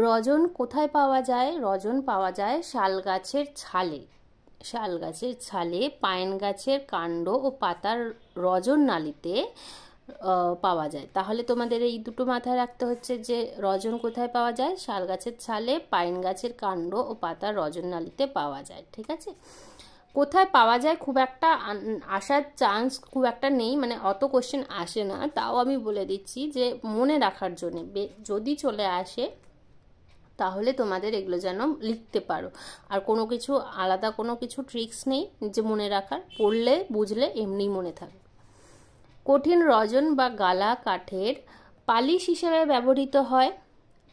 রজন কোথায় পাওয়া যায়? রজন পাওয়া যায় শাল গাছের ছালে। শাল গাছের ছালে, পাইন গাছের কাণ্ড ও পাতার রজন নালীতে পাওয়া যায়। তাহলে তোমাদের এই দুটো মাথায় রাখতে হচ্ছে যে রজন কোথায় পাওয়া যায়? শাল গাছের ছালে, পাইন গাছের কাণ্ড ও পাতার রজন নালীতে পাওয়া যায়। ঠিক আছে, কোথায় পাওয়া যায় খুব একটা আসার চান্স খুব একটা নেই, মানে অত কোশ্চেন আসে না। তাও আমি বলে দিচ্ছি যে মনে রাখার জন্য, যদি চলে আসে তাহলে তোমাদের এগুলো যেন লিখতে পারো। আর কোনো কিছু আলাদা কোনো কিছু ট্রিক্স নেই যে মনে রাখার, পড়লে বুঝলে এমনি মনে থাকবে। কঠিন রজন বা গালা কাঠের পালিশ হিসেবে ব্যবহৃত হয়।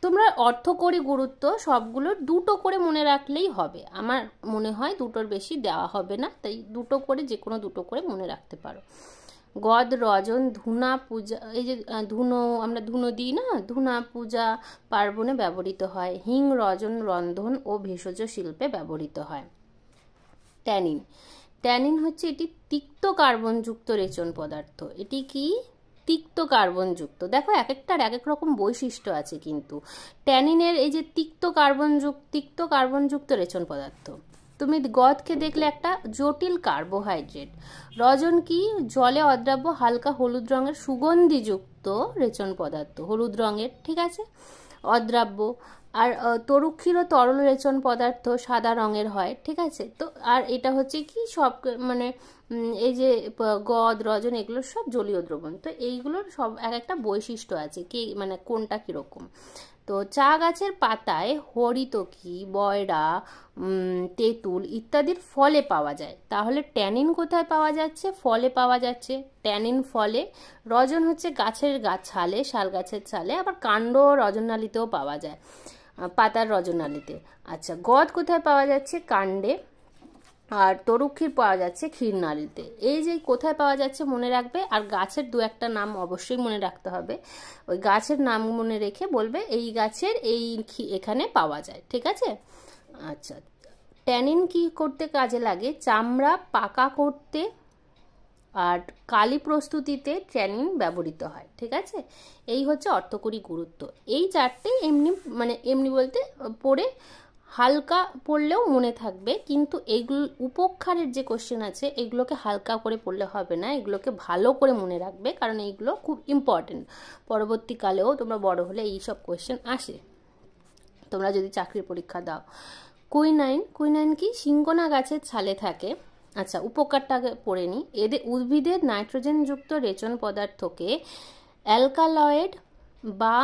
তোমরা অর্থ করে গুরুত্ব সবগুলো দুটো করে মনে রাখলেই হবে। আমার মনে হয় দুটোর বেশি দেওয়া হবে না, তাই দুটো করে, যে কোনো দুটো করে মনে রাখতে পারো। গদ রজন ধুনা পূজা, এই যে ধুনো, আমরা ধুনো দিই না, ধুনা পূজা পার্বণে ব্যবহৃত হয়। হিং রজন রন্ধন ও ভেষজ শিল্পে ব্যবহৃত হয়। ট্যানিন, ট্যানিন হচ্ছে এটি তিক্ত কার্বনযুক্ত রেচন পদার্থ। এটি কি? তিক্ত কার্বনযুক্ত। দেখো এক একটার এক এক রকম বৈশিষ্ট্য আছে, কিন্তু ট্যানিনের এই যে তিক্ত কার্বনযুক্ত রেচন পদার্থ। তুমি গদকে দেখলে একটা জটিল কার্বোহাইড্রেট। রজন কি? জলে অদ্রাব্য হালকা হলুদ রঙের সুগন্ধিযুক্ত রেচন পদার্থ, হলুদ রঙের, ঠিক আছে, অদ্রাব্য। আর তরুক্ষীরও তরল রেচন পদার্থ সাদা রঙের হয়, ঠিক আছে। তো আর এটা হচ্ছে কি সব মানে এই যে গদ রজন এগুলো সব জলীয় দ্রবণ। তো এইগুলোর সব এক একটা বৈশিষ্ট্য আছে, কি মানে কোনটা কীরকম। তো চা গাছের পাতায় হরিতকি, বয়রা, তেঁতুল ইত্যাদির ফলে পাওয়া যায়। তাহলে ট্যানিন কোথায় পাওয়া যাচ্ছে? ফলে পাওয়া যাচ্ছে। ট্যানিন ফলে। রজন হচ্ছে গাছের ছালে, শাল গাছের ছালে, আবার কাণ্ড রজনালীতেও পাওয়া যায়, পাতার রজনালীতে। আচ্ছা, গদ কোথায় পাওয়া যাচ্ছে? কাণ্ডে। আর তরুক্ষীর পাওয়া যাচ্ছে ক্ষীরনালীতে। এই যে কোথায় পাওয়া যাচ্ছে মনে রাখবে, আর গাছের দু একটা নাম অবশ্যই মনে রাখতে হবে। ওই গাছের নাম মনে রেখে বলবে এই গাছের এই এখানে পাওয়া যায়, ঠিক আছে। আচ্ছা, ট্যানিন কি করতে কাজে লাগে? চামড়া পাকা করতে আর কালি প্রস্তুতিতে ট্যানিন ব্যবহৃত হয়, ঠিক আছে। এই হচ্ছে অর্থকরী গুরুত্ব। এই চারটে এমনি মানে এমনি বলতে পড়ে হালকা পড়লেও মনে থাকবে, কিন্তু এইগুলো উপক্ষারের যে কোশ্চেন আছে এগুলোকে হালকা করে পড়লে হবে না, এগুলোকে ভালো করে মনে রাখবে, কারণ এইগুলো খুব ইম্পর্টেন্ট। পরবর্তীকালেও তোমরা বড় হলে এই সব কোশ্চেন আসে, তোমরা যদি চাকরির পরীক্ষা দাও। কুইনাইন, কুইনাইন কি? সিঙ্গোনা গাছের ছালে থাকে। আচ্ছা, উপকারটাকে পড়ে নিই। এদের উদ্ভিদের নাইট্রোজেনযুক্ত রেচন পদার্থকে অ্যালকালয়েড বা